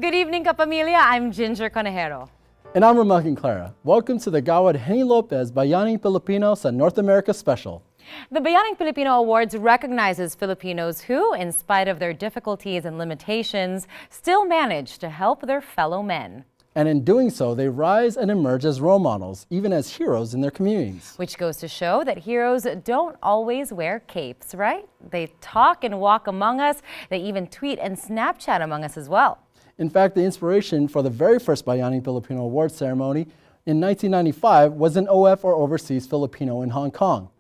Good evening, kapamilya. I'm Ginger Conejero. And I'm Rommel Conclara. Welcome to the Gawad Henny Lopez Bayani Filipino sa North America Special. The Bayani Filipino Awards recognizes Filipinos who, in spite of their difficulties and limitations, still manage to help their fellow men. And in doing so, they rise and emerge as role models, even as heroes in their communities. Which goes to show that heroes don't always wear capes, right? They talk and walk among us. They even tweet and Snapchat among us as well. In fact, the inspiration for the very first Bayani Filipino Awards ceremony in 1995 was an OF or overseas Filipino in Hong Kong.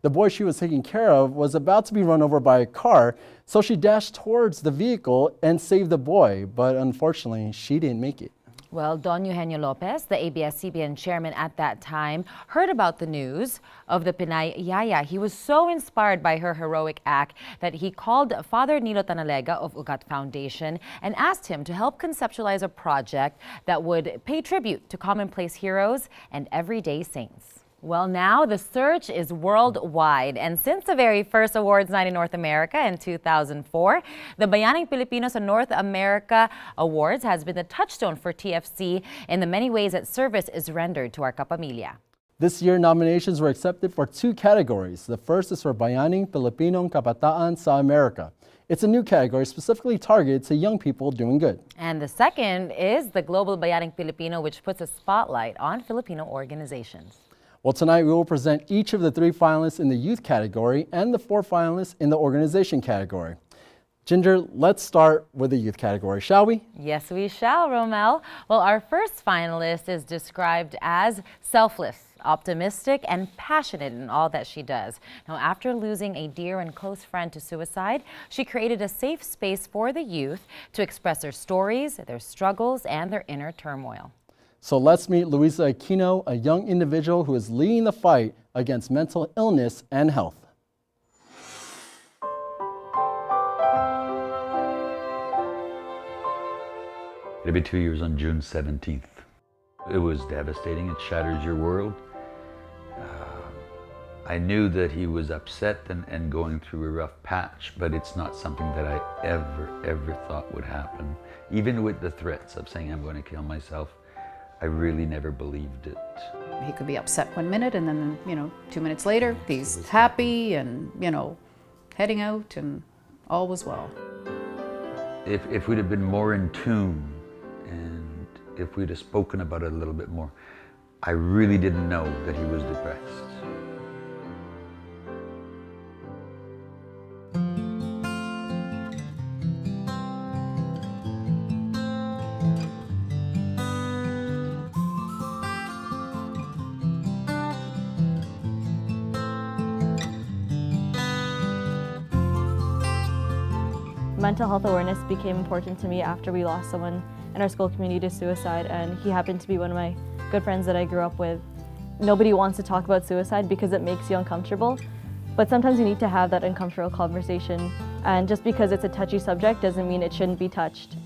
The boy she was taking care of was about to be run over by a car, so she dashed towards the vehicle and saved the boy, but unfortunately, she didn't make it. Well, Don Eugenio Lopez, the ABS-CBN chairman at that time, heard about the news of the Pinay Yaya. He was so inspired by her heroic act that he called Father Nilo Tanalega of Ugat Foundation and asked him to help conceptualize a project that would pay tribute to commonplace heroes and everyday saints. Well, now the search is worldwide, and since the very first awards night in North America in 2004, the Bayani Filipino sa North America Awards has been the touchstone for TFC in the many ways that service is rendered to our kapamilya. This year, nominations were accepted for two categories. The first is for Bayani Filipinong Kabataan sa Amerika. It's a new category specifically targeted to young people doing good. And the second is the Global Bayani Filipino, which puts a spotlight on Filipino organizations. Well, tonight we will present each of the three finalists in the youth category and the four finalists in the organization category. Ginger, let's start with the youth category, shall we? Yes, we shall, Rommel. Well, our first finalist is described as selfless, optimistic, and passionate in all that she does. Now, after losing a dear and close friend to suicide, she created a safe space for the youth to express their stories, their struggles, and their inner turmoil. So let's meet Luisa Aquino, a young individual who is leading the fight against mental illness and health. It'll be 2 years on June 17th. It was devastating. It shatters your world. I knew that he was upset and going through a rough patch, but it's not something that I ever thought would happen. Even with the threats of saying I'm going to kill myself, I really never believed it. He could be upset 1 minute and then, 2 minutes later, he's happy and, heading out and all was well. If we'd have been more in tune and if we'd have spoken about it a little bit more, I really didn't know that he was depressed. Mental health awareness became important to me after we lost someone in our school community to suicide, and he happened to be one of my good friends that I grew up with. Nobody wants to talk about suicide because it makes you uncomfortable, but sometimes you need to have that uncomfortable conversation, and just because it's a touchy subject doesn't mean it shouldn't be touched.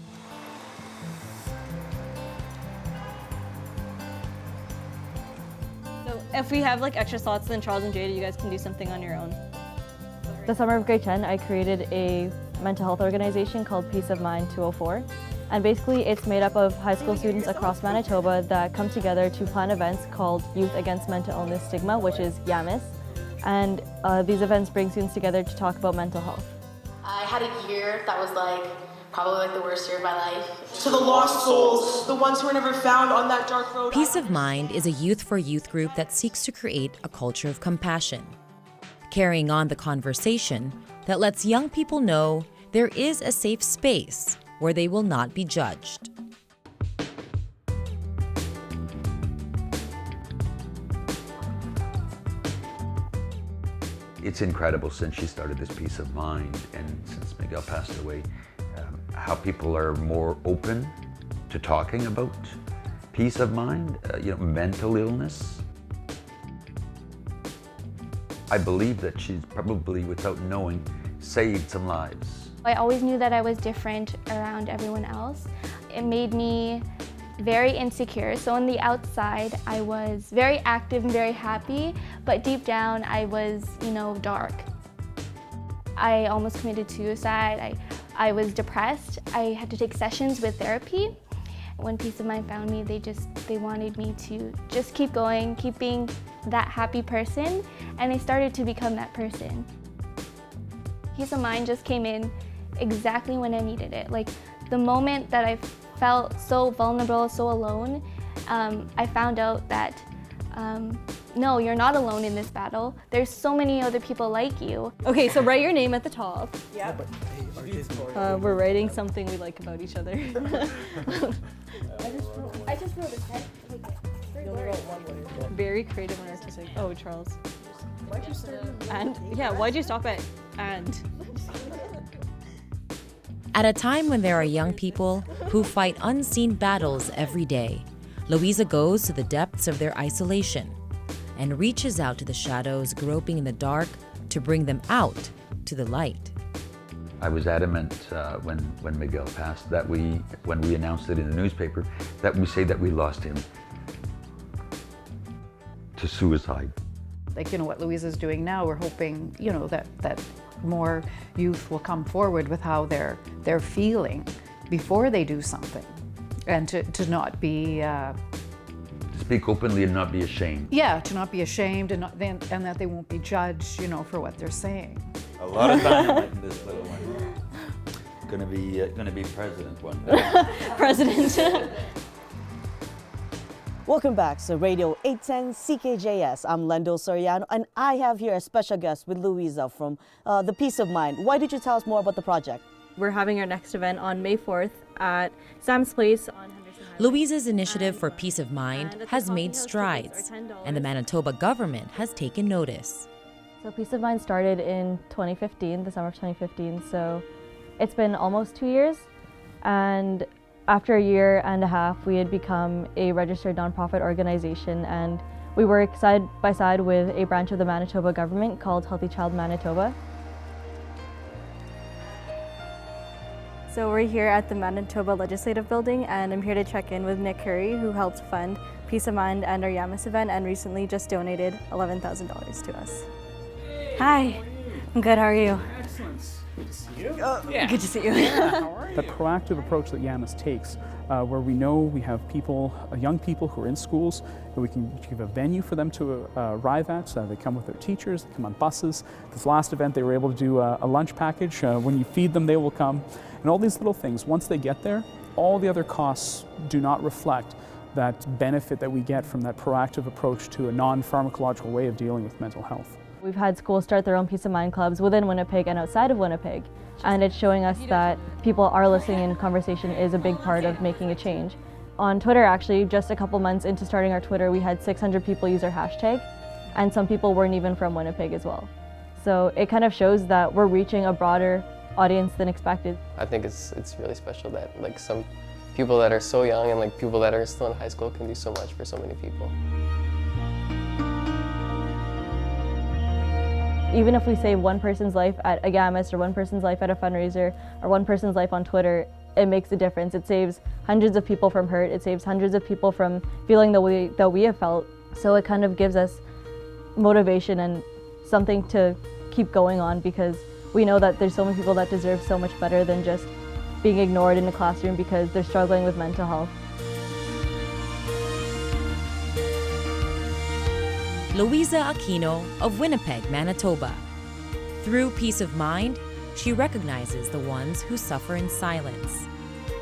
So if we have extra slots than Charles and Jada, you guys can do something on your own. The summer of grade 10, I created a mental health organization called Peace of Mind 204. And basically it's made up of high school students across Manitoba that come together to plan events called Youth Against Mental Illness Stigma, which is YAMIS. And these events bring students together to talk about mental health. I had a year that was probably the worst year of my life. To the lost souls, the ones who were never found on that dark road. Peace of Mind is a youth for youth group that seeks to create a culture of compassion, carrying on the conversation that lets young people know there is a safe space where they will not be judged. It's incredible since she started this Peace of Mind and since Miguel passed away, how people are more open to talking about peace of mind, mental illness. I believe that she's probably, without knowing, saved some lives. I always knew that I was different around everyone else. It made me very insecure. So on the outside, I was very active and very happy, but deep down, I was, dark. I almost committed suicide. I I was depressed. I had to take sessions with therapy. When Peace of Mind found me, they wanted me to just keep going, keep being that happy person, and I started to become that person. Peace of Mind just came in exactly when I needed it. Like the moment that I felt so vulnerable, so alone, I found out that no, you're not alone in this battle. There's so many other people like you. Okay, so write your name at the top. Yeah. We're writing something we like about each other. I just wrote a text. Very creative and artistic. Oh, Charles. And yeah, why'd you stop at and? At a time when there are young people who fight unseen battles every day, Louisa goes to the depths of their isolation and reaches out to the shadows groping in the dark to bring them out to the light. I was adamant when Miguel passed that when we announced it in the newspaper, that we say that we lost him to suicide. Like, you know, what Louisa's doing now, we're hoping, you know, that more youth will come forward with how they're feeling before they do something, and to not be Speak openly and not be ashamed. yeah, to not be ashamed, and that they won't be judged, you know, for what they're saying. A lot of dynamite in this little one. Gonna be president one day. President. Welcome back to Radio 810 CKJS. I'm Lendo Soriano, and I have here a special guest with Louisa from the Peace of Mind. Why did you tell us more about the project? We're having our next event on May 4th at Sam's Place on Henderson Highway. Louisa's initiative for peace of mind has made strides, and the Manitoba government has taken notice. So Peace of Mind started in 2015, the summer of 2015, so it's been almost 2 years, and after a year and a half, we had become a registered nonprofit organization, and we work side by side with a branch of the Manitoba government called Healthy Child Manitoba. So we're here at the Manitoba Legislative Building, and I'm here to check in with Nick Curry, who helped fund Peace of Mind and our Yamas event, and recently just donated $11,000 to us. Hi, I'm good, how are you? Excellent. Good to see you. Good to see you. The proactive approach that Yamas takes, where we know we have people, young people who are in schools, that we can give a venue for them to arrive at. They come with their teachers, they come on buses. This last event, they were able to do a lunch package. When you feed them, they will come. And all these little things, once they get there, all the other costs do not reflect that benefit that we get from that proactive approach to a non-pharmacological way of dealing with mental health. We've had schools start their own Peace of Mind clubs within Winnipeg and outside of Winnipeg, and it's showing us that people are listening and conversation is a big part of making a change. On Twitter, actually, just a couple months into starting our Twitter, we had 600 people use our hashtag, and some people weren't even from Winnipeg as well. So it kind of shows that we're reaching a broader audience than expected. I think it's really special that like some people that are so young and like people that are still in high school can do so much for so many people. Even if we save one person's life at a Yamas or one person's life at a fundraiser or one person's life on Twitter, it makes a difference. It saves hundreds of people from hurt. It saves hundreds of people from feeling the way that we have felt. So it kind of gives us motivation and something to keep going on, because we know that there's so many people that deserve so much better than just being ignored in the classroom because they're struggling with mental health. Louisa Aquino of Winnipeg, Manitoba. Through Peace of Mind, she recognizes the ones who suffer in silence,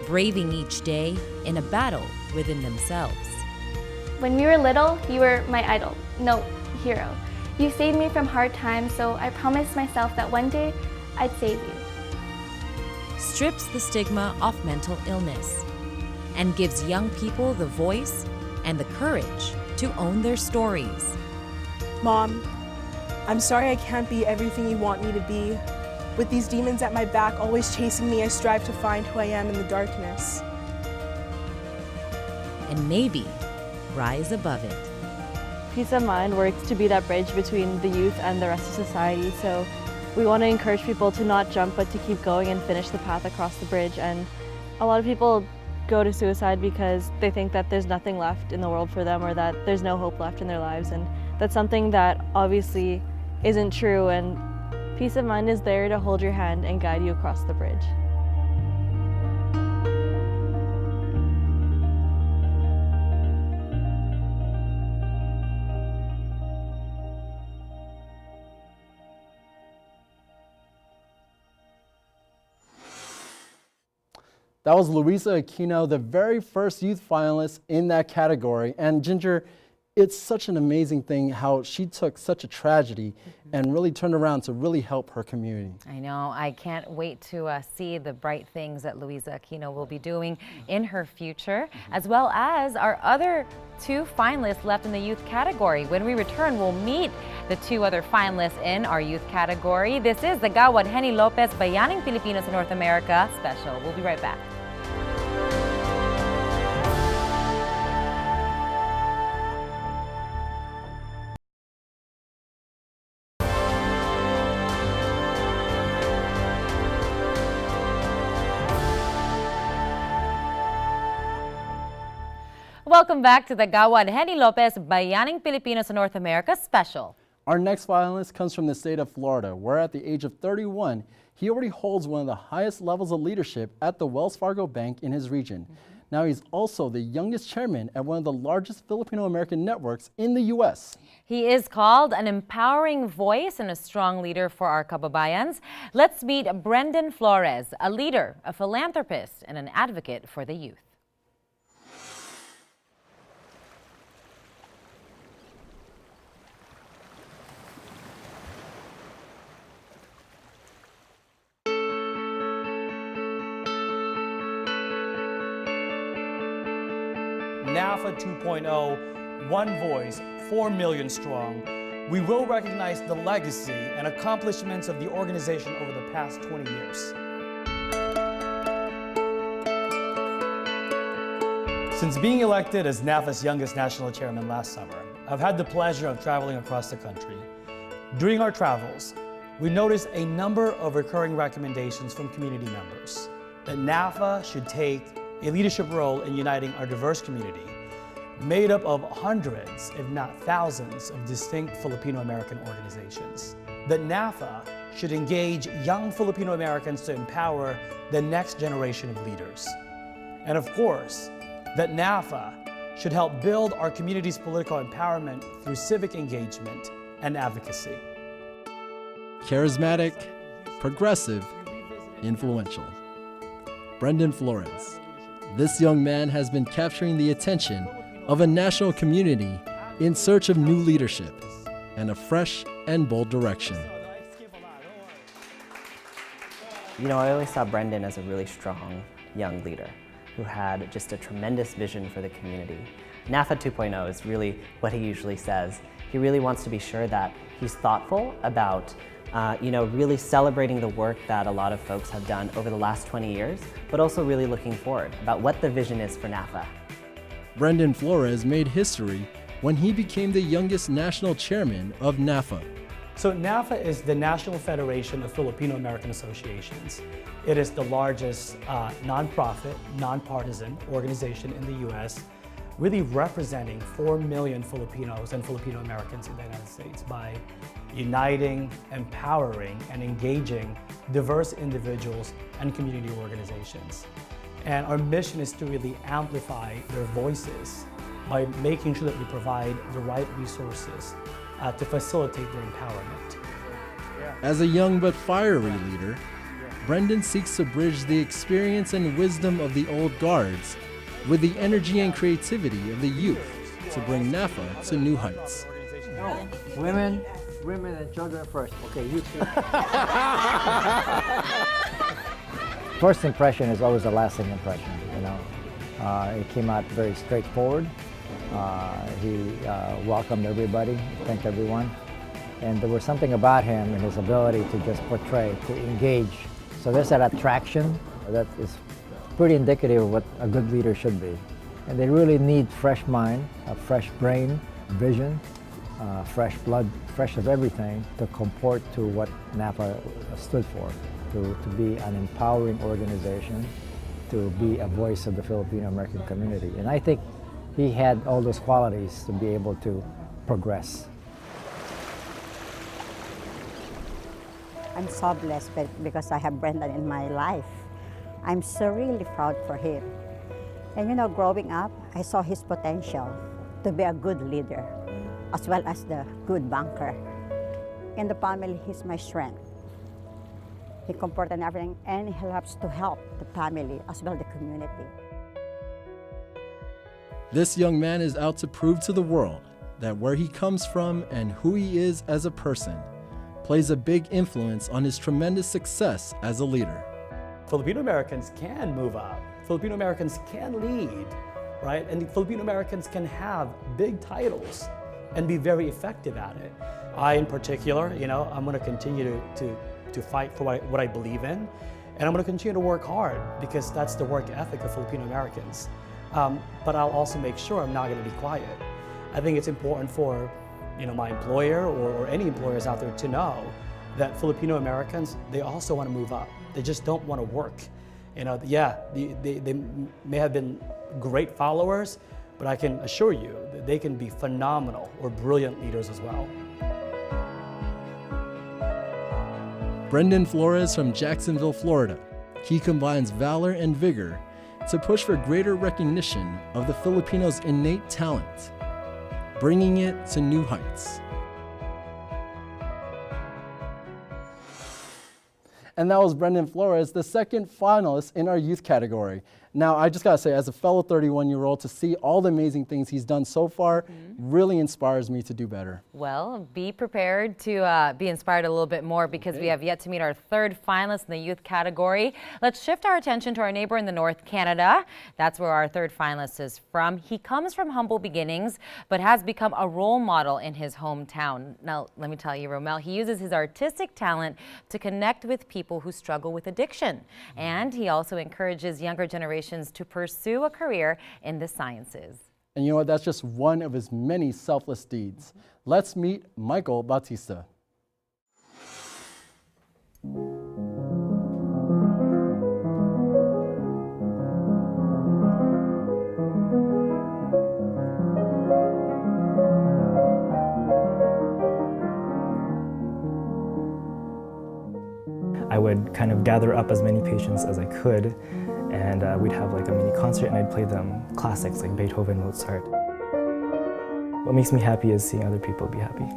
braving each day in a battle within themselves. When we were little, you were my idol, no, hero. You saved me from hard times, so I promised myself that one day I'd save you. Strips the stigma off mental illness and gives young people the voice and the courage to own their stories. Mom, I'm sorry I can't be everything you want me to be. With these demons at my back always chasing me, I strive to find who I am in the darkness. And maybe rise above it. Peace of Mind works to be that bridge between the youth and the rest of society, so we want to encourage people to not jump but to keep going and finish the path across the bridge. And a lot of people go to suicide because they think that there's nothing left in the world for them or that there's no hope left in their lives, and that's something that obviously isn't true, and Peace of Mind is there to hold your hand and guide you across the bridge. That was Luisa Aquino, the very first youth finalist in that category. And Ginger, it's such an amazing thing how she took such a tragedy and really turned around to really help her community. I know. I can't wait to see the bright things that Luisa Aquino will be doing in her future, as well as our other two finalists left in the youth category. When we return, we'll meet the two other finalists in our youth category. This is the Gawad Henny Lopez Bayani Filipino sa North America special. We'll be right back. Welcome back to the Gawad Henny Lopez Bayaning Filipino sa North America special. Our next finalist comes from the state of Florida, where at the age of 31, he already holds one of the highest levels of leadership at the Wells Fargo Bank in his region. Now he's also the youngest chairman at one of the largest Filipino-American networks in the U.S. He is called an empowering voice and a strong leader for our kababayans. Let's meet Brendan Flores, a leader, a philanthropist, and an advocate for the youth. NAFA 2.0, one voice, 4 million strong. We will recognize the legacy and accomplishments of the organization over the past 20 years. Since being elected as NAFA's youngest national chairman last summer, I've had the pleasure of traveling across the country. During our travels, we noticed a number of recurring recommendations from community members that NAFA should take a leadership role in uniting our diverse community, made up of hundreds, if not thousands, of distinct Filipino-American organizations. That NAFA should engage young Filipino-Americans to empower the next generation of leaders. And of course, that NAFA should help build our community's political empowerment through civic engagement and advocacy. Charismatic, progressive, influential. Brendan Flores. This young man has been capturing the attention of a national community in search of new leadership and a fresh and bold direction. You know, I always saw Brendan as a really strong young leader who had just a tremendous vision for the community. NAFA 2.0 is really what he usually says. He really wants to be sure that he's thoughtful about really celebrating the work that a lot of folks have done over the last 20 years, but also really looking forward about what the vision is for NAFA. Brendan Flores made history when he became the youngest national chairman of NAFA. So NAFA is the National Federation of Filipino-American Associations. It is the largest nonprofit, nonpartisan organization in the U.S., really representing 4 million Filipinos and Filipino-Americans in the United States by uniting, empowering, and engaging diverse individuals and community organizations. And our mission is to really amplify their voices by making sure that we provide the right resources to facilitate their empowerment. As a young but fiery leader, Brendan seeks to bridge the experience and wisdom of the old guards with the energy and creativity of the youth to bring NAFA to new heights. No, women and children first. Okay, you too. First impression is always a lasting impression, you know. It came out very straightforward. He welcomed everybody, thanked everyone. And there was something about him and his ability to just portray, to engage. So there's that attraction that is pretty indicative of what a good leader should be. And they really need fresh mind, a fresh brain, vision, fresh blood, fresh of everything to comport to what NAFA stood for, to be an empowering organization, to be a voice of the Filipino-American community. And I think he had all those qualities to be able to progress. I'm so blessed because I have Brendan in my life. I'm so really proud for him. And you know, growing up, I saw his potential to be a good leader, as well as the good banker. In the family, he's my strength. he comforts and everything, and he helps to help the family as well the community. This young man is out to prove to the world that where he comes from and who he is as a person plays a big influence on his tremendous success as a leader. Filipino Americans can move up. Filipino Americans can lead, right? And Filipino Americans can have big titles and be very effective at it. I, in particular, I'm going to continue to fight for what I believe in, and I'm going to continue to work hard because that's the work ethic of Filipino Americans. But I'll also make sure I'm not going to be quiet. I think it's important for my employer or any employers out there to know that Filipino Americans, they also want to move up. They just don't want to work. They may have been great followers, but I can assure you that they can be phenomenal or brilliant leaders as well. Brendan Flores from Jacksonville, Florida. He combines valor and vigor to push for greater recognition of the Filipinos' innate talent, bringing it to new heights. And that was Brendan Flores, the second finalist in our youth category. Now, I just gotta say, as a fellow 31-year-old, to see all the amazing things he's done so far really inspires me to do better. Well, be prepared to be inspired a little bit more because we have yet to meet our third finalist in the youth category. Let's shift our attention to our neighbor in the North, Canada. That's where our third finalist is from. He comes from humble beginnings, but has become a role model in his hometown. Now, let me tell you, Rommel, he uses his artistic talent to connect with people who struggle with addiction. And he also encourages younger generations to pursue a career in the sciences. And you know what? That's just one of his many selfless deeds. Let's meet Michael Bautista. I would kind of gather up as many patients as I could, and we'd have like a mini concert and I'd play them classics like Beethoven, Mozart. What makes me happy is seeing other people be happy.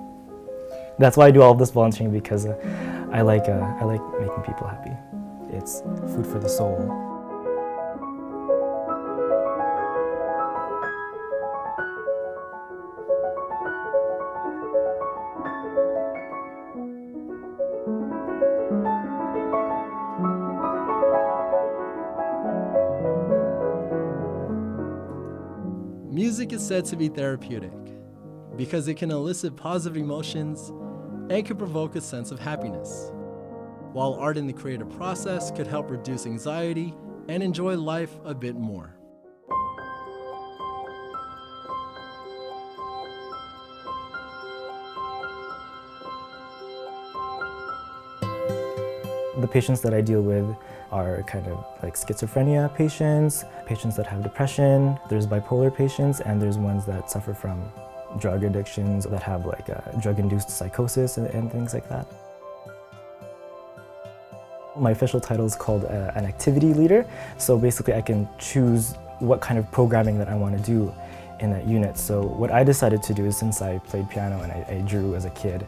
That's why I do all of this volunteering, because I like making people happy. It's food for the soul. Music is said to be therapeutic because it can elicit positive emotions and can provoke a sense of happiness, while art in the creative process could help reduce anxiety and enjoy life a bit more. The patients that I deal with are kind of like schizophrenia patients, patients that have depression, there's bipolar patients, and there's ones that suffer from drug addictions, that have like drug-induced psychosis and things like that. My official title is called an activity leader, so basically I can choose what kind of programming that I want to do in that unit. So what I decided to do is, since I played piano and I drew as a kid,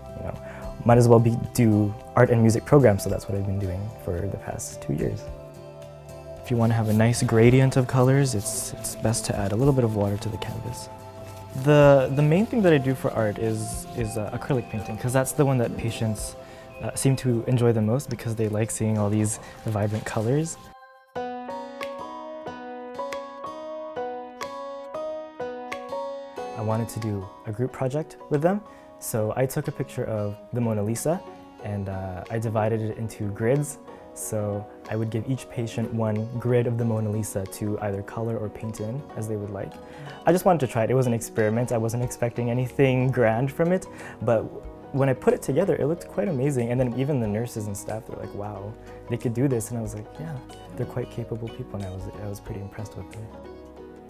might as well do art and music programs, so that's what I've been doing for the past 2 years. If you want to have a nice gradient of colors, it's best to add a little bit of water to the canvas. The main thing that I do for art is acrylic painting, because that's the one that patients seem to enjoy the most, because they like seeing all these vibrant colors. I wanted to do a group project with them, so I took a picture of the Mona Lisa and I divided it into grids. So I would give each patient one grid of the Mona Lisa to either color or paint in as they would like. I just wanted to try it. It was an experiment. I wasn't expecting anything grand from it, but when I put it together, it looked quite amazing. And then even the nurses and staff, they're like, wow, they could do this. And I was like, yeah, they're quite capable people, and I was pretty impressed with them.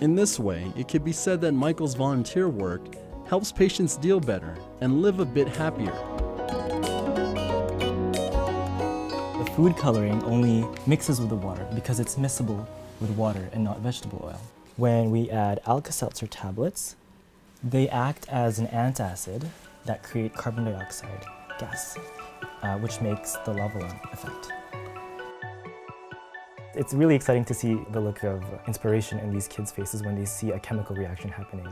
In this way, it could be said that Michael's volunteer work helps patients deal better and live a bit happier. The food coloring only mixes with the water because it's miscible with water and not vegetable oil. When we add Alka-Seltzer tablets, they act as an antacid that create carbon dioxide gas, which makes the lava lamp effect. It's really exciting to see the look of inspiration in these kids' faces when they see a chemical reaction happening.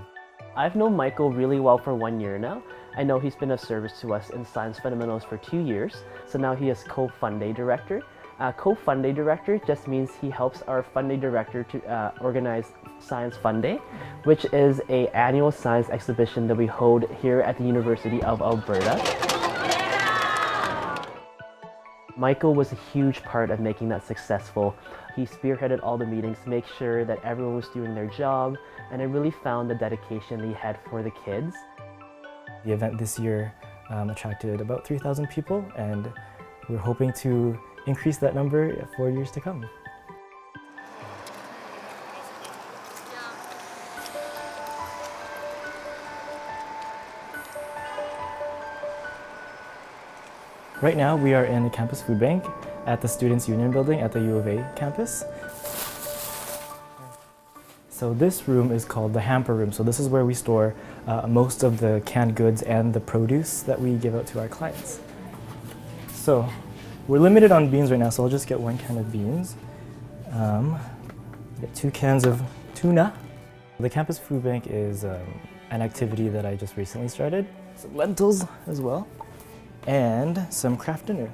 I've known Michael really well for 1 year now. I know he's been of service to us in Science Fundamentals for 2 years, so now he is Co-Fund Day Director. Co-Fund Day Director just means he helps our Fund Day Director to organize Science Fun Day, which is an annual science exhibition that we hold here at the University of Alberta. Michael was a huge part of making that successful. He spearheaded all the meetings to make sure that everyone was doing their job, and I really found the dedication that he had for the kids. The event this year attracted about 3,000 people, and we're hoping to increase that number for years to come. Right now we are in the campus food bank at the Students' Union building at the U of A campus. So this room is called the hamper room. So this is where we store most of the canned goods and the produce that we give out to our clients. So we're limited on beans right now, so I'll just get 1 can of beans. Get 2 cans of tuna. The campus food bank is an activity that I just recently started. Some lentils as well, and some craft dinner.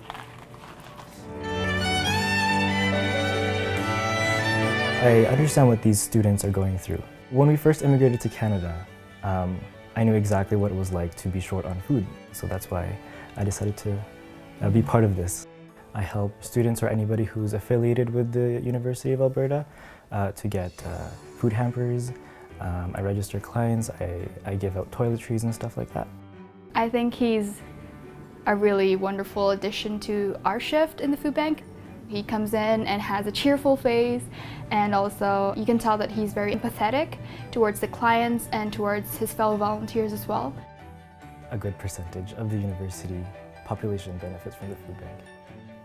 I understand what these students are going through. When we first immigrated to Canada, I knew exactly what it was like to be short on food. So that's why I decided to be part of this. I help students or anybody who's affiliated with the University of Alberta to get food hampers. I register clients, I give out toiletries and stuff like that. I think he's a really wonderful addition to our shift in the food bank. He comes in and has a cheerful face, and also you can tell that he's very empathetic towards the clients and towards his fellow volunteers as well. A good percentage of the university population benefits from the food bank.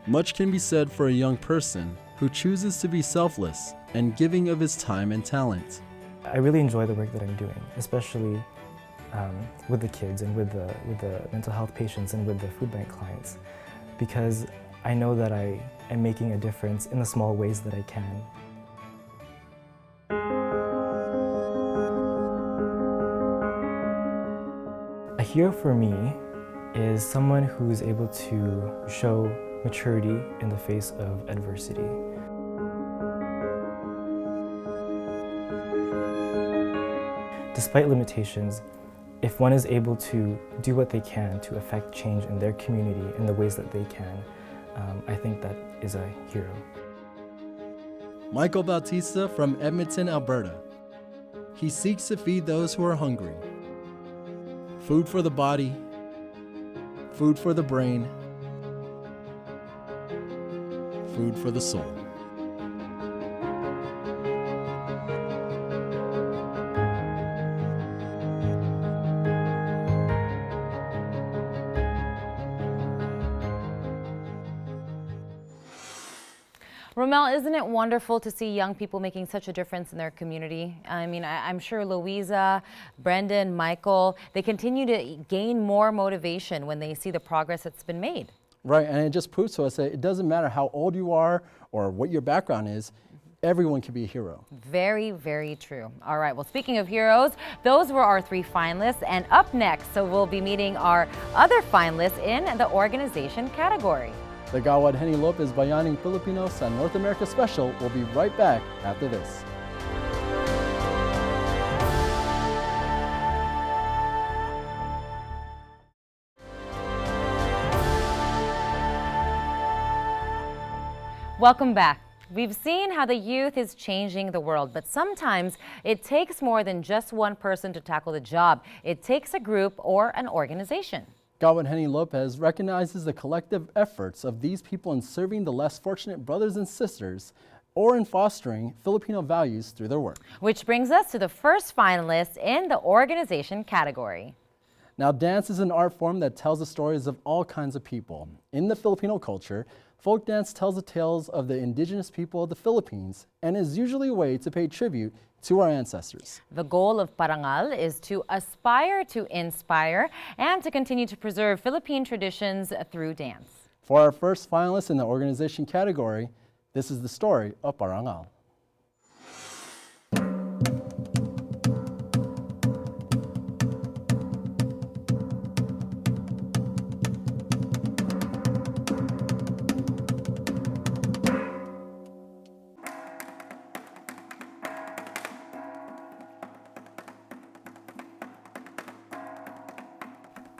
Much can be said for a young person who chooses to be selfless and giving of his time and talent. I really enjoy the work that I'm doing, especially with the kids and with the mental health patients and with the food bank clients, because I know that I am making a difference in the small ways that I can. A hero for me is someone who is able to show maturity in the face of adversity. Despite limitations, if one is able to do what they can to affect change in their community in the ways that they can, I think that is a hero. Michael Bautista from Edmonton, Alberta. He seeks to feed those who are hungry. Food for the body, food for the brain, food for the soul. Rommel, isn't it wonderful to see young people making such a difference in their community? I mean, I'm sure Louisa, Brendan, Michael, they continue to gain more motivation when they see the progress that's been made. Right, and it just proves to us that it doesn't matter how old you are or what your background is, everyone can be a hero. Very, very true. All right, well, speaking of heroes, those were our 3 finalists. And up next, so we'll be meeting our other finalists in the organization category. The Gawad Henny Lopez Bayani Filipino sa North America Special will be right back after this. Welcome back. We've seen how the youth is changing the world, but sometimes it takes more than just one person to tackle the job. It takes a group or an organization. Gawad Henny Lopez recognizes the collective efforts of these people in serving the less fortunate brothers and sisters or in fostering Filipino values through their work. Which brings us to the first finalist in the organization category. Now, dance is an art form that tells the stories of all kinds of people. In the Filipino culture, folk dance tells the tales of the indigenous people of the Philippines and is usually a way to pay tribute to our ancestors. The goal of Parangal is to aspire to inspire and to continue to preserve Philippine traditions through dance. For our first finalist in the organization category, This is the story of Parangal.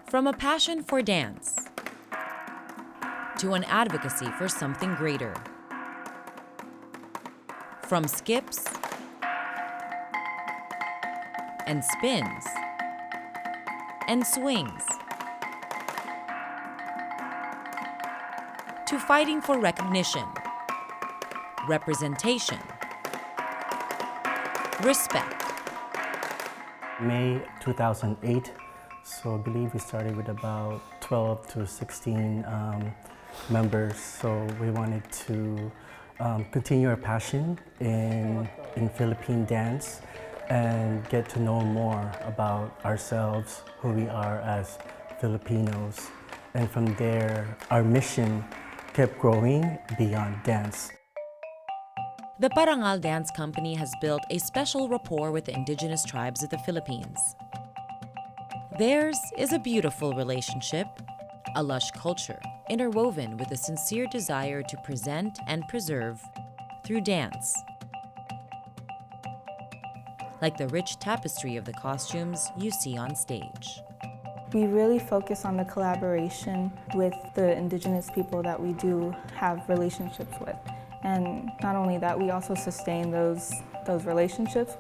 From a passion for dance to an advocacy for something greater. From skips and spins and swings to fighting for recognition, representation, respect. May 2008, so I believe we started with about 12 to 16 members. So we wanted to continue our passion in Philippine dance and get to know more about ourselves, who we are as Filipinos. And from there, our mission kept growing beyond dance. The Parangal Dance Company has built a special rapport with the indigenous tribes of the Philippines. Theirs is a beautiful relationship, a lush culture, interwoven with a sincere desire to present and preserve through dance. Like the rich tapestry of the costumes you see on stage. We really focus on the collaboration with the indigenous people that we do have relationships with. And not only that, we also sustain those relationships.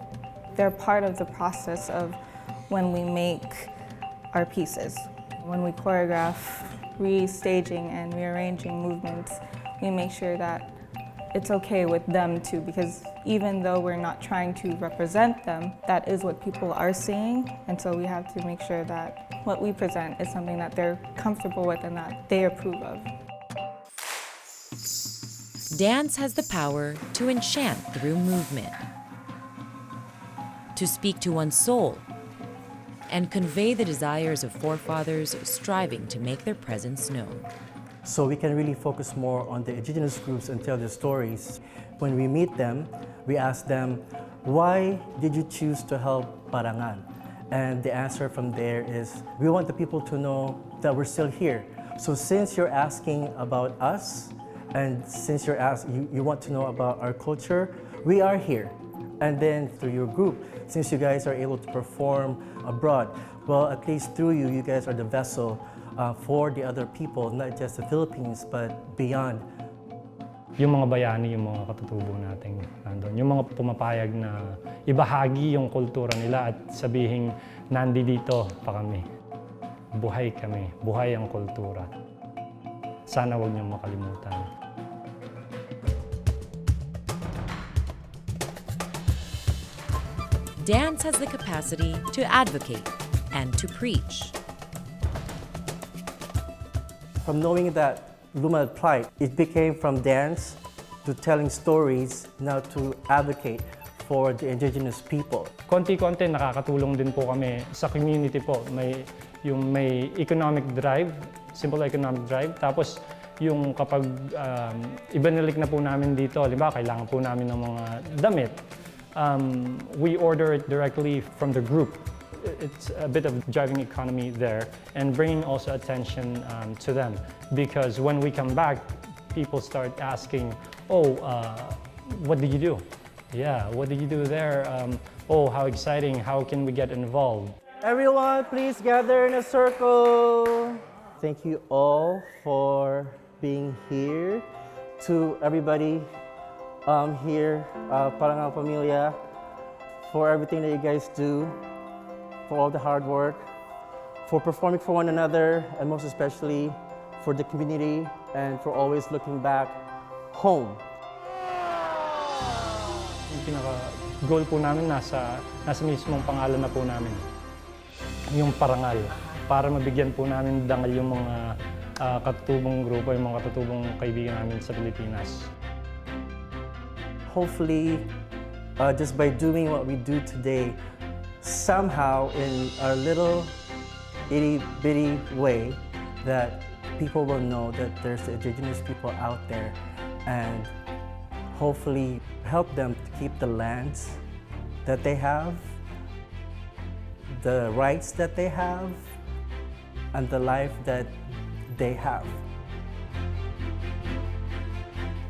They're part of the process of when we make our pieces. When we choreograph restaging and rearranging movements, we make sure that it's okay with them too, because even though we're not trying to represent them, that is what people are seeing. And so we have to make sure that what we present is something that they're comfortable with and that they approve of. Dance has the power to enchant through movement, to speak to one's soul, and convey the desires of forefathers striving to make their presence known. So we can really focus more on the indigenous groups and tell their stories. When we meet them, we ask them, why did you choose to help Parangal? And the answer from there is, we want the people to know that we're still here. So since you're asking about us, and since you want to know about our culture, we are here. And then through your group, since you guys are able to perform abroad, well, at least through you, you guys are the vessel for the other people, not just the Philippines, but beyond. Yung mga bayani, yung mga katutubo natin nandun. Yung mga pumapayag na ibahagi yung kultura nila at sabihin, nandito pa kami. Buhay kami, buhay ang kultura. Sana huwag niyong makalimutan. Dance has the capacity to advocate and to preach. From knowing that Rommel plight, it became from dance to telling stories, now to advocate for the indigenous people. Konti-konti nakakatulong din po kami sa community po. May economic drive, simple economic drive. Tapos yung kapag ibinalik na po namin dito, halimbawa kailangan po namin ng mga damit, we order it directly from the group. It's a bit of driving economy there and bringing also attention to them, because when we come back, people start asking, oh, what did you do? Yeah, what did you do there? Oh, how exciting, how can we get involved? Everyone, please gather in a circle. Thank you all for being here. To everybody here, Parangal Familia, for everything that you guys do, for all the hard work, for performing for one another, and most especially for the community, and for always looking back home. Yung pinaka-goal po namin nasa mismong pangalan na po namin, yung Parangal, para mabigyan po namin dangal yung mga katutubong grupo, yung mga katutubong kaibigan namin sa Pilipinas. Hopefully, just by doing what we do today, somehow in our little itty-bitty way, that people will know that there's indigenous people out there, and hopefully help them to keep the lands that they have, the rights that they have, and the life that they have.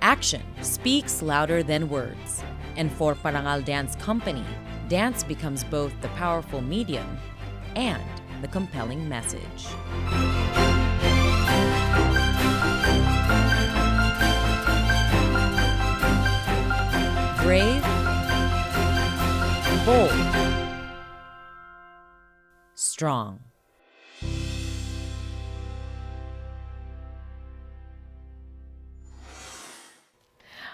Action speaks louder than words. And for Parangal Dance Company, dance becomes both the powerful medium and the compelling message. Brave, bold, strong.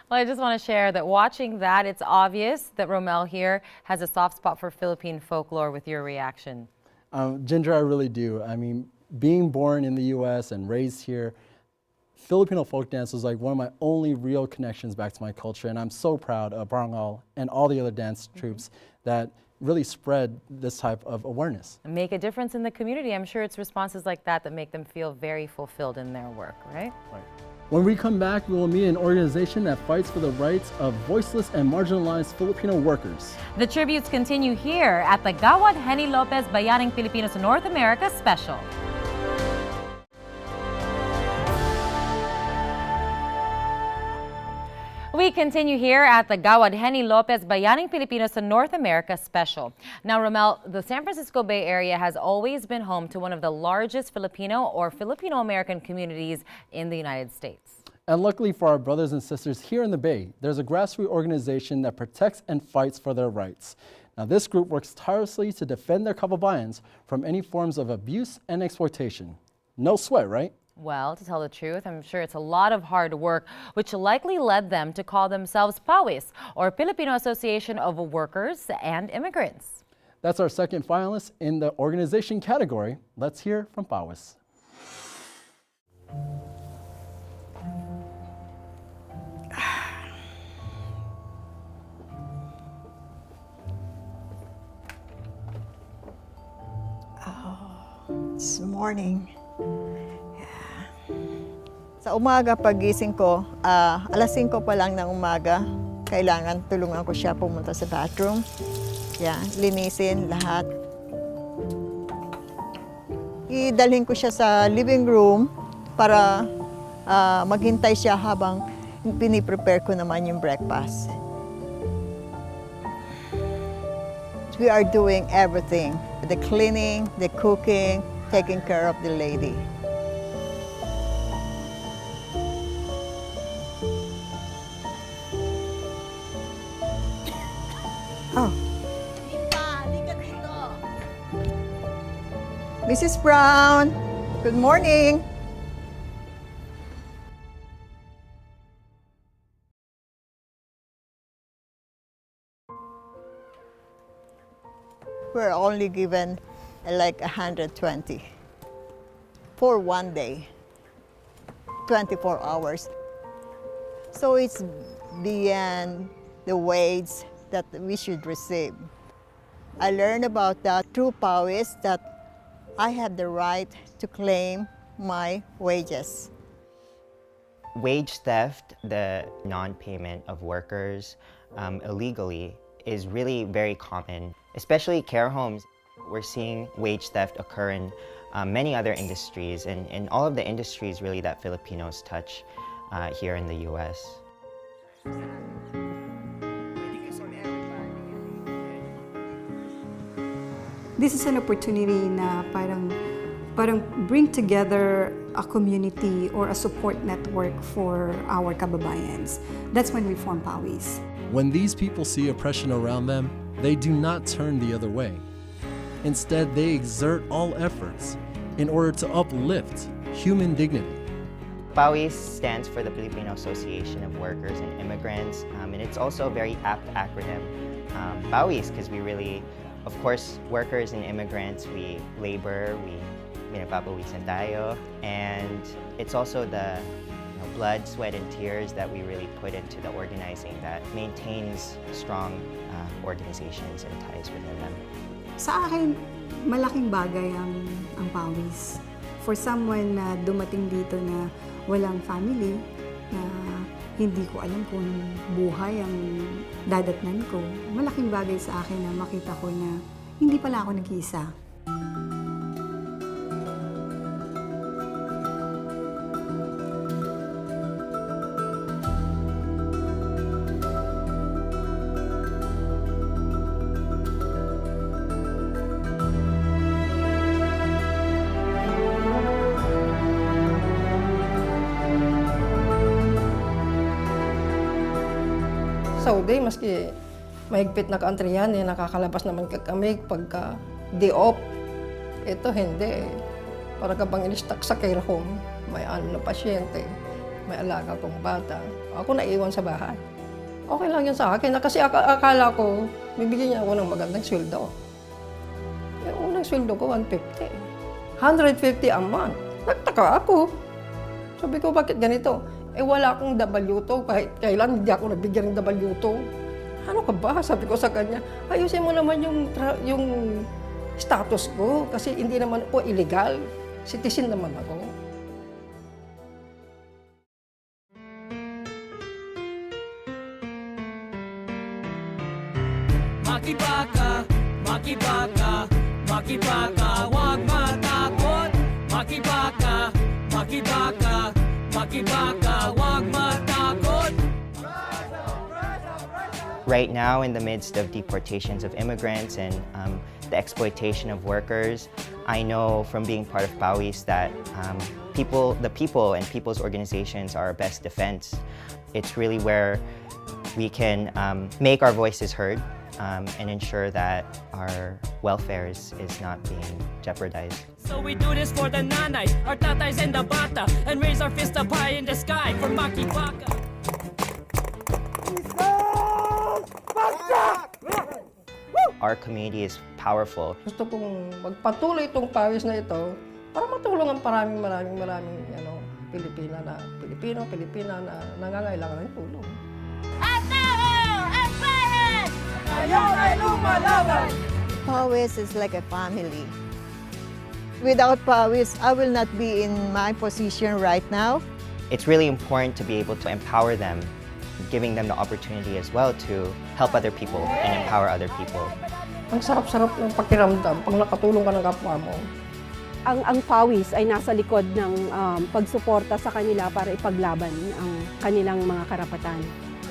Well, I just want to share that watching that, it's obvious that Rommel here has a soft spot for Philippine folklore with your reaction. Ginger, I really do. I mean, being born in the U.S. and raised here, Filipino folk dance was like one of my only real connections back to my culture, and I'm so proud of Parangal and all the other dance troupes that really spread this type of awareness. And make a difference in the community. I'm sure it's responses like that that make them feel very fulfilled in their work, right? Right. When we come back, we will meet an organization that fights for the rights of voiceless and marginalized Filipino workers. The tributes continue here at the Gawad Henny Lopez Bayani Filipino sa North America Special. We continue here at the Gawad Henny Lopez Bayani Filipino sa North America Special. Now, Rommel, the San Francisco Bay Area has always been home to one of the largest Filipino or Filipino-American communities in the United States. And luckily for our brothers and sisters here in the Bay, there's a grassroots organization that protects and fights for their rights. Now, this group works tirelessly to defend their kababayans from any forms of abuse and exploitation. No sweat, right? Well, to tell the truth, I'm sure it's a lot of hard work, which likely led them to call themselves PAWIS, or Filipino Association of Workers and Immigrants. That's our second finalist in the organization category. Let's hear from PAWIS. It's morning. Sa umaga pagising ko, alas 5 pa lang ng umaga, kailangan tulungan ko siya pumunta sa bathroom. Yan, linisin lahat. Idalhin ko siya sa living room para maghintay siya habang piniprepare ko naman yung breakfast. We are doing everything. The cleaning, the cooking, taking care of the lady. Oh. Mrs. Brown, good morning. We're only given like 120 for one day, 24 hours. So it's beyond the wage that we should receive. I learned about that through PAWIS, that I have the right to claim my wages. Wage theft, the non-payment of workers illegally, is really very common, especially care homes. We're seeing wage theft occur in many other industries, and in all of the industries really that Filipinos touch here in the U.S. This is an opportunity na parang bring together a community or a support network for our kababayans. That's when we form PAWIS. When these people see oppression around them, they do not turn the other way. Instead, they exert all efforts in order to uplift human dignity. PAWIS stands for the Filipino Association of Workers and Immigrants, and it's also a very apt acronym. PAWIS, because we really, of course, workers and immigrants, we labor, we pinagpapawisan tayo, and it's also the blood, sweat, and tears that we really put into the organizing that maintains strong organizations and ties within them. Sa akin, malaking bagay ang PAWIS. For someone na dumating dito na walang family, na Hindi ko alam kung anong buhay ang dadatnan ko. Malaking bagay sa akin na makita ko na hindi pala ako nag-iisa. Saudi, maski mahigpit na country yan, nakakalabas naman kami pagka day off. Ito hindi. Para ka bang in-stuck sa care home, may ano na pasyente, may alaga kong bata. Ako naiwan sa bahay. Okay lang yan sa akin, kasi akala ko, bibigyan niya ako ng magandang sweldo. Yung unang sweldo ko, 150. 150 a month. Nagtaka ako. Sabi ko, bakit ganito? Wala akong W2, kahit kailan hindi ako nabigyan ng W2. Ano ka ba? Sabi ko sa kanya, ayusin mo naman yung status ko kasi hindi naman ako illegal. Citizen naman ako. Makibaka, makibaka, makibaka, huwag matakot. Makibaka, makibaka, makibaka, huwag matakot. Right now, in the midst of deportations of immigrants and the exploitation of workers, I know from being part of PAWIS that the people and people's organizations are our best defense. It's really where we can make our voices heard and ensure that our welfare is not being jeopardized. So we do this for the nanay, our tatais and the bata, and raise our fist up high in the sky for Makibaka. Our community is powerful. Gusto kong magpatuloy itong PAWIS na ito para matulong ang maraming Pilipina na nangangailangan ng tulong. PAWIS is like a family. Without PAWIS, I will not be in my position right now. It's really important to be able to empower them, giving them the opportunity as well to help other people and empower other people. Ang sarap-sarap ng pakiramdam pag nakatulong ka ng kapwa mo. Ang PAWIS ay nasa likod ng pagsuporta sa kanila para ipaglaban ang kanilang mga karapatan.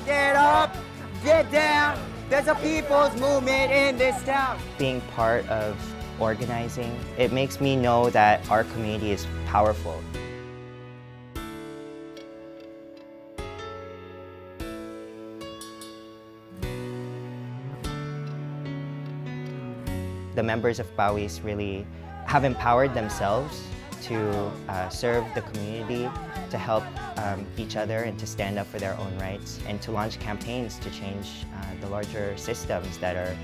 Get up! Get down! There's a people's movement in this town! Being part of organizing, it makes me know that our community is powerful. The members of PAWIS really have empowered themselves to serve the community, to help each other and to stand up for their own rights and to launch campaigns to change the larger systems that are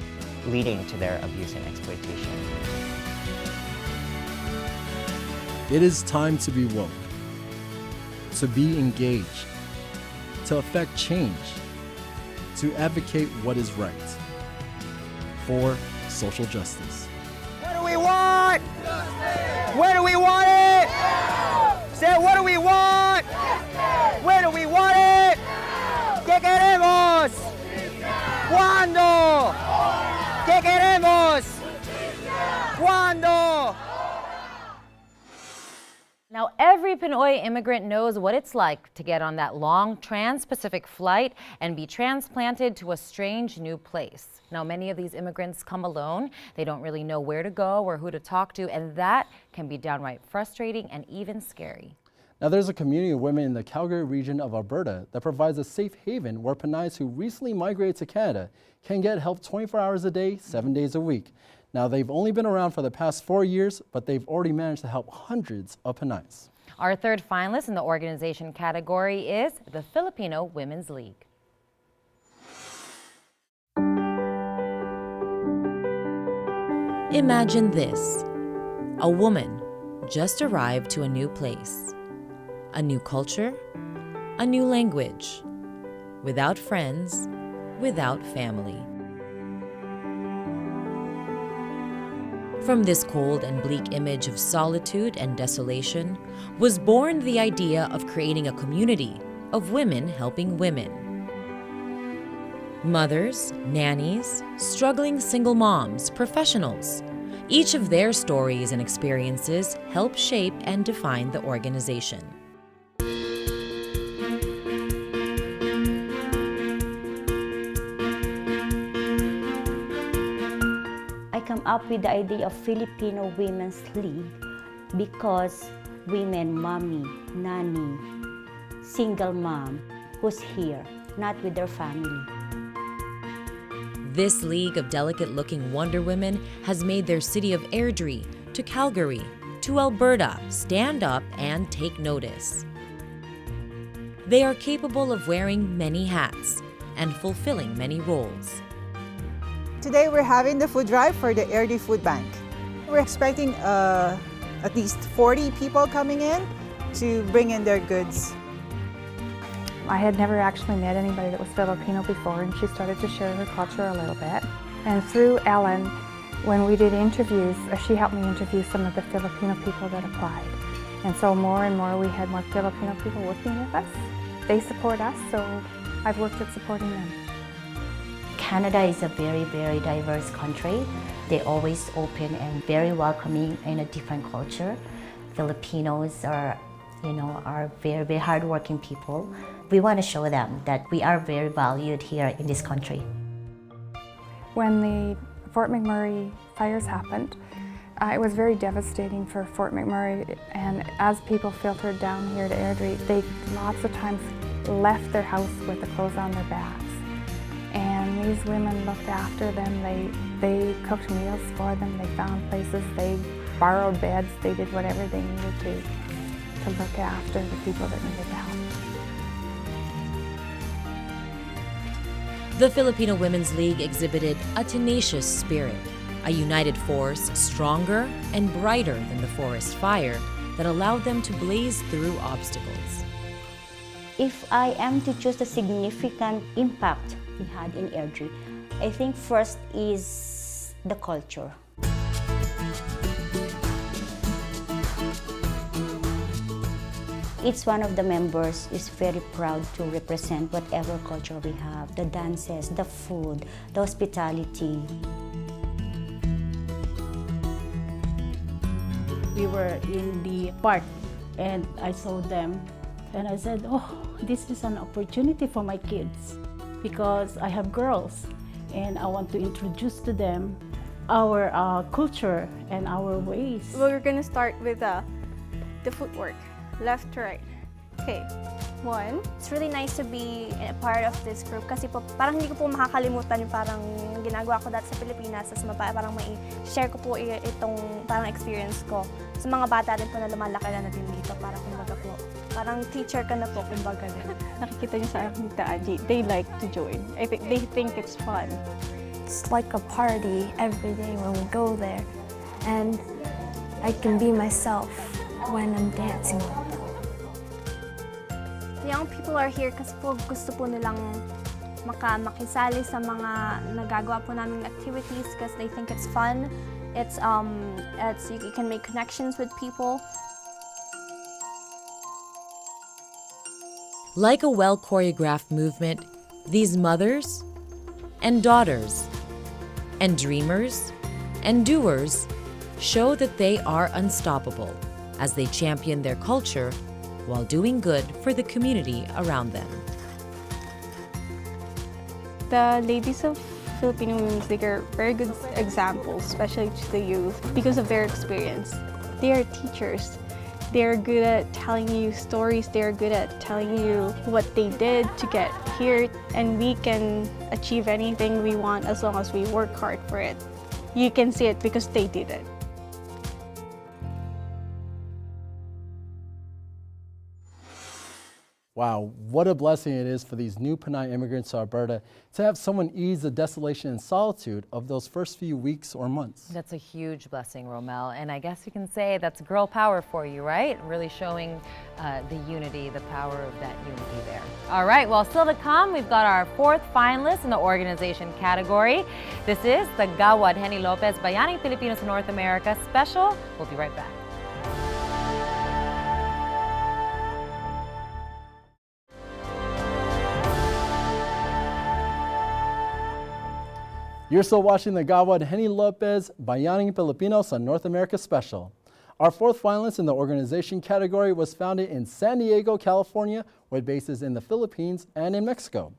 leading to their abuse and exploitation. It is time to be woke, to be engaged, to affect change, to advocate what is right, for social justice. What do we want? Justice! Where do we want it? Now! Say, what do we want? Justice! Where do we want it? Now! ¿Qué queremos? Justicia! ¿Cuándo? Ahora! ¿Qué queremos? Justicia! ¿Cuándo? Now, every Pinoy immigrant knows what it's like to get on that long trans-Pacific flight and be transplanted to a strange new place. Now, many of these immigrants come alone. They don't really know where to go or who to talk to, and that can be downright frustrating and even scary. Now, there's a community of women in the Calgary region of Alberta that provides a safe haven where Pinays who recently migrated to Canada can get help 24 hours a day, 7 days a week. Now, they've only been around for the past 4 years, but they've already managed to help hundreds of Pinays. Our third finalist in the organization category is the Filipino Women's League. Imagine this: a woman just arrived to a new place, a new culture, a new language, without friends, without family. From this cold and bleak image of solitude and desolation was born the idea of creating a community, of women helping women. Mothers, nannies, struggling single moms, professionals. Each of their stories and experiences help shape and define the organization. I come up with the idea of Filipino Women's League because women, mommy, nanny, single mom who's here, not with their family. This league of delicate-looking wonder women has made their city of Airdrie to Calgary to Alberta stand up and take notice. They are capable of wearing many hats and fulfilling many roles. Today we're having the food drive for the Airdrie Food Bank. We're expecting at least 40 people coming in to bring in their goods. I had never actually met anybody that was Filipino before, and she started to share her culture a little bit. And through Ellen, when we did interviews, she helped me interview some of the Filipino people that applied. And so more and more we had more Filipino people working with us. They support us, so I've worked at supporting them. Canada is a very, very diverse country. They're always open and very welcoming in a different culture. Filipinos are very, very hardworking people. We want to show them that we are very valued here in this country. When the Fort McMurray fires happened, it was very devastating for Fort McMurray, and as people filtered down here to Airdrie, they lots of times left their house with the clothes on their backs. And these women looked after them, they cooked meals for them, they found places, they borrowed beds, they did whatever they needed to look after the people that needed help. The Filipino Women's League exhibited a tenacious spirit, a united force stronger and brighter than the forest fire that allowed them to blaze through obstacles. If I am to choose the significant impact we had in Airdrie, I think first is the culture. Each one of the members is very proud to represent whatever culture we have, the dances, the food, the hospitality. We were in the park and I saw them and I said, oh, this is an opportunity for my kids because I have girls and I want to introduce to them our culture and our ways. We're gonna start with the footwork. Left to right. Okay, 1. It's really nice to be a part of this group kasi po parang hindi ko po makakalimutan yung parang ginagawa ko dati sa Pilipinas, tas parang share ko po itong parang experience ko sa mga bata din po na lumalaki na din dito, para kumbaga po parang teacher ka na po kumbaga din. Nakikita niyo sa aking Aji, they like to join. I think they think it's fun. It's like a party every day when we go there, and I can be myself when I'm dancing with them. Young people are here kasi po gusto po nilang makisali sa mga nagagawa po naming activities because they think it's fun. It's you can make connections with people. Like a well-choreographed movement, these mothers and daughters and dreamers and doers show that they are unstoppable as they champion their culture while doing good for the community around them. The ladies of Filipino Women's League are very good examples, especially to the youth, because of their experience. They are teachers. They are good at telling you stories. They are good at telling you what they did to get here, and we can achieve anything we want as long as we work hard for it. You can see it because they did it. Wow, what a blessing it is for these new Pinay immigrants to Alberta to have someone ease the desolation and solitude of those first few weeks or months. That's a huge blessing, Rommel, and I guess you can say that's girl power for you, right? Really showing the unity, the power of that unity there. All right, well, still to come, we've got our 4th finalist in the organization category. This is the Gawad Henny Lopez Bayani Filipino sa North America special. We'll be right back. You're still watching the Gawad Henny Lopez Bayani Filipino sa North America Special. Our fourth finalist in the organization category was founded in San Diego, California, with bases in the Philippines and in Mexico.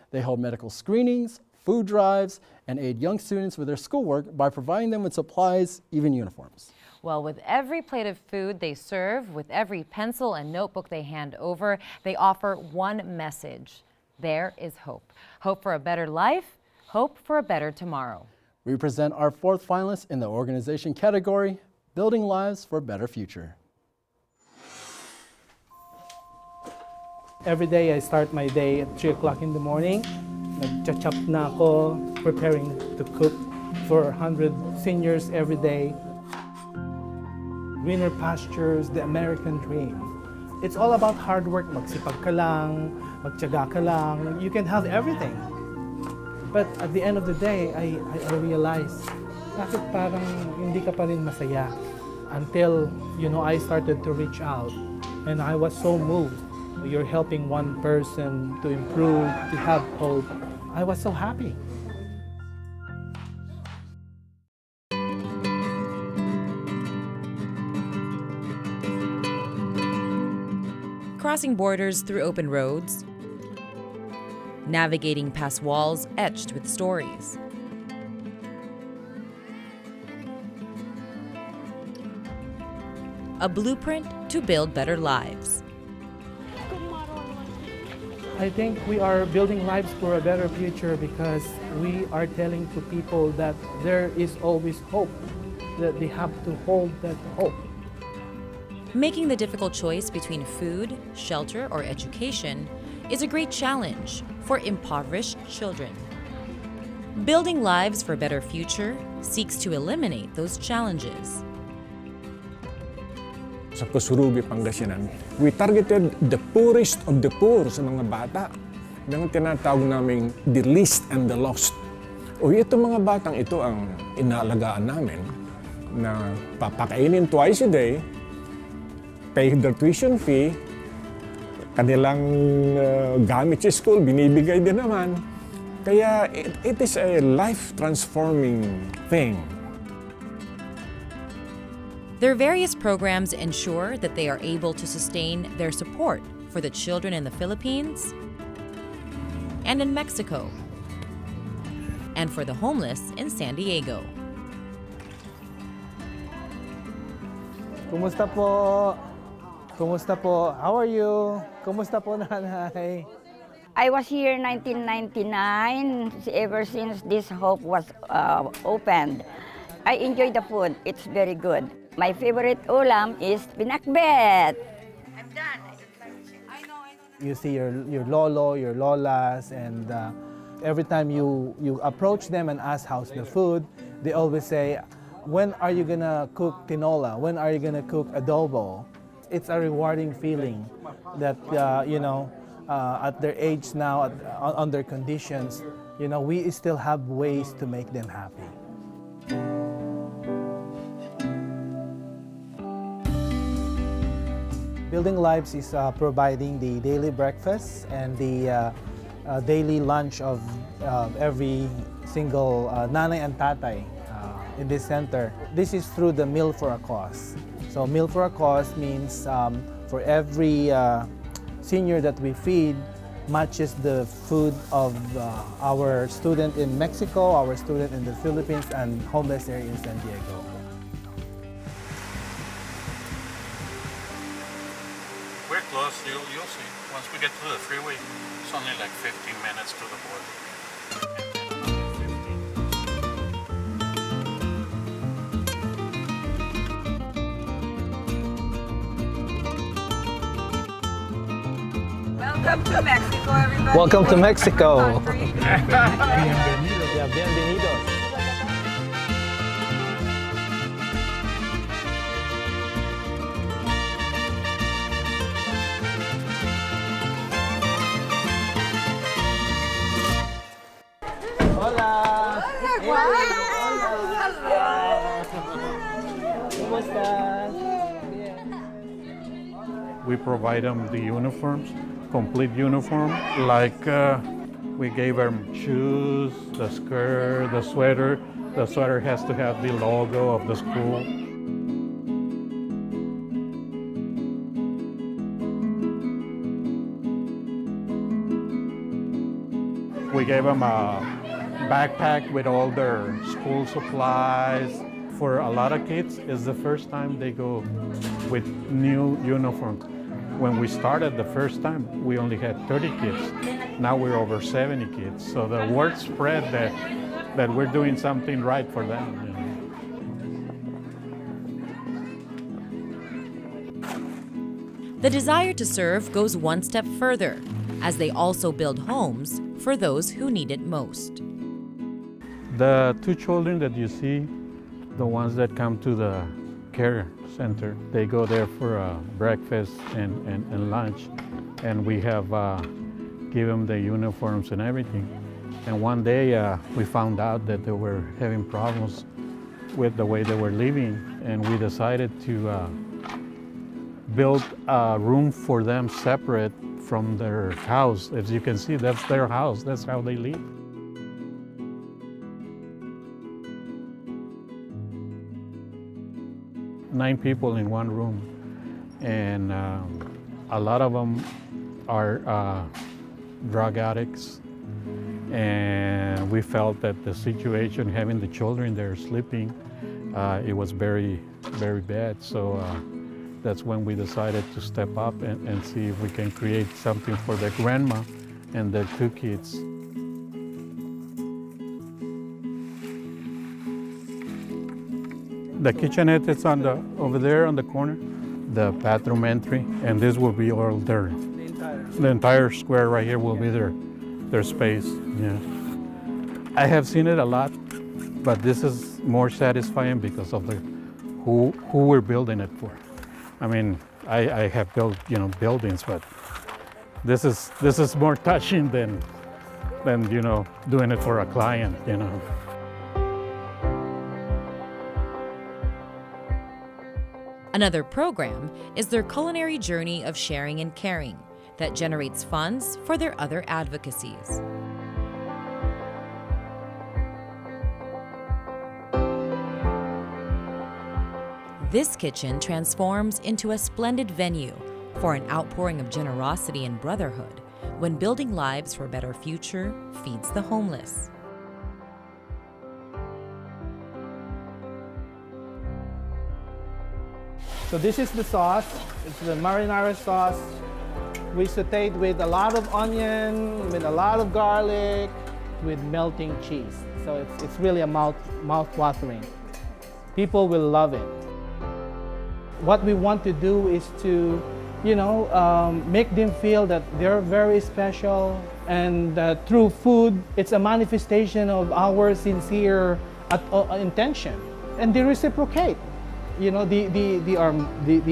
They hold medical screenings, food drives, and aid young students with their schoolwork by providing them with supplies, even uniforms. Well, with every plate of food they serve, with every pencil and notebook they hand over, they offer one message. There is hope. Hope for a better life, hope for a better tomorrow. We present our fourth finalist in the organization category, Building Lives for a Better Future. Every day I start my day at 3 o'clock in the morning. Nag-chop na ako, preparing to cook for 100 seniors every day. Greener pastures, the American dream. It's all about hard work. Magsipag ka lang, magtiyaga ka lang. You can have everything. But at the end of the day, I realized, bakit parang hindi ka pa rin masaya? Until, I started to reach out. And I was so moved. You're helping one person to improve, to have hope. I was so happy. Crossing borders through open roads, navigating past walls etched with stories. A blueprint to build better lives. I think we are building lives for a better future because we are telling to people that there is always hope, that they have to hold that hope. Making the difficult choice between food, shelter, or education is a great challenge for impoverished children. Building Lives for a Better Future seeks to eliminate those challenges. Sa Kusurubi, Pangasinan, we targeted the poorest of the poor sa mga bata. Yung tinatawag naming the least and the lost. O itong mga batang ito ang inaalagaan namin na papakainin twice a day, pay their tuition fee, kanilang gamit sa school, binibigay din naman. Kaya it is a life-transforming thing. Their various programs ensure that they are able to sustain their support for the children in the Philippines and in Mexico, and for the homeless in San Diego. Kumusta po? Kumusta po? How are you? Kumusta po, nanay? I was here in 1999, ever since this hope was opened. I enjoy the food. It's very good. My favorite ulam is pinakbet. I'm done. You see your lolo, your lolas, and every time you approach them and ask how's the food, they always say, when are you gonna cook tinola? When are you gonna cook adobo? It's a rewarding feeling that, at their age now, under conditions, we still have ways to make them happy. Building Lives is providing the daily breakfast and the daily lunch of every single nanay and tatay in this center. This is through the Meal for a Cause. So Meal for a Cause means for every senior that we feed matches the food of our student in Mexico, our student in the Philippines, and homeless area in San Diego. We're close, you'll see. Once we get to the freeway, it's only like 15 minutes to the border. Welcome to Mexico, everybody. Welcome to Mexico. Bienvenidos. Yeah, bienvenidos. Hola. ¿Cómo estás? We provide them the uniforms, complete uniform, like We gave them shoes, the skirt, the sweater. The sweater has to have the logo of the school. We gave them a backpack with all their school supplies. For a lot of kids, it's the first time they go with new uniforms. When we started the first time, we only had 30 kids. Now we're over 70 kids. So the word spread that we're doing something right for them. The desire to serve goes one step further, as they also build homes for those who need it most. The two children that you see, the ones that come to the care center, they go there for breakfast and lunch, and we have give them the uniforms and everything. And one day we found out that they were having problems with the way they were living, and we decided to build a room for them separate from their house. As you can see, that's their house, that's how they live. Nine people in one room, and a lot of them are drug addicts, and we felt that the situation, having the children there sleeping, it was very, very bad. So that's when we decided to step up and see if we can create something for the grandma and their two kids. The kitchenette is over there on the corner, the bathroom entry, and this will be all their, the entire square right here will be their space. Yeah. I have seen it a lot, but this is more satisfying because of who we're building it for. I mean, I have built buildings, but this is more touching than doing it for a client. Another program is their culinary journey of sharing and caring that generates funds for their other advocacies. This kitchen transforms into a splendid venue for an outpouring of generosity and brotherhood when building lives for a better future feeds the homeless. So this is the sauce. It's the marinara sauce. We sauteed with a lot of onion, with a lot of garlic, with melting cheese. So it's really a mouth-watering. People will love it. What we want to do is to, make them feel that they're very special, and that through food, it's a manifestation of our sincere intention, and they reciprocate. They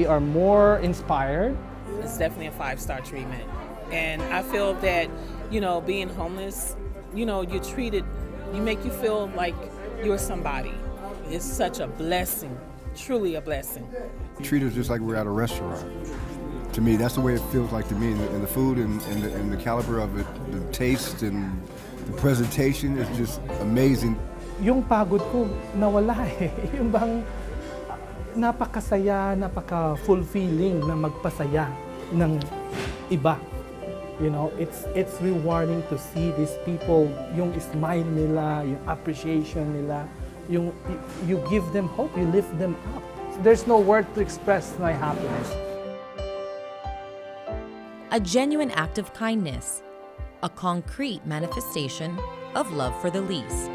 are more inspired. It's definitely a 5-star treatment. And I feel that, being homeless, you're treated, you make you feel like you're somebody. It's such a blessing, truly a blessing. Treat us just like we're at a restaurant. To me, that's the way it feels like to me. And the food and the caliber of it, the taste and the presentation is just amazing. Yung pagod ko nawala eh. Yung bang napakasaya, napaka-fulfilling na magpasaya ng iba. It's rewarding to see these people, yung smile nila, yung appreciation nila, you give them hope, you lift them up. There's no word to express my happiness. A genuine act of kindness, a concrete manifestation of love for the least.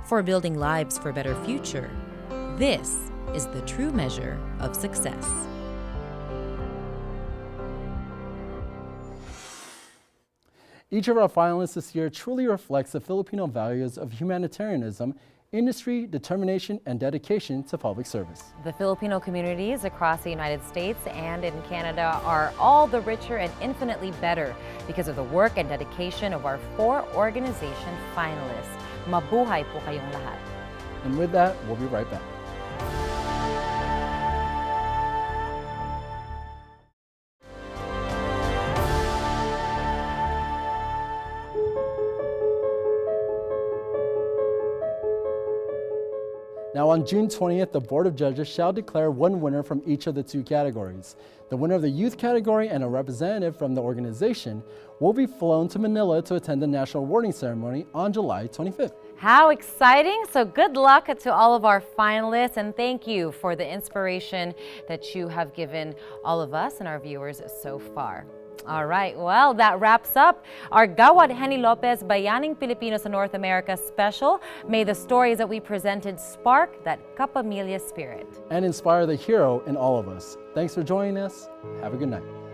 For building lives for a better future, this is the true measure of success. Each of our finalists this year truly reflects the Filipino values of humanitarianism, industry, determination, and dedication to public service. The Filipino communities across the United States and in Canada are all the richer and infinitely better because of the work and dedication of our 4 organization finalists. Mabuhay po kayong lahat. And with that, we'll be right back. Now on June 20th, the Board of Judges shall declare one winner from each of the two categories. The winner of the youth category and a representative from the organization will be flown to Manila to attend the national awarding ceremony on July 25th. How exciting! So good luck to all of our finalists, and thank you for the inspiration that you have given all of us and our viewers so far. All right, well, that wraps up our Gawad Henny Lopez Bayani Filipino sa North America special. May the stories that we presented spark that kapamilya spirit and inspire the hero in all of us. Thanks for joining us. Have a good night.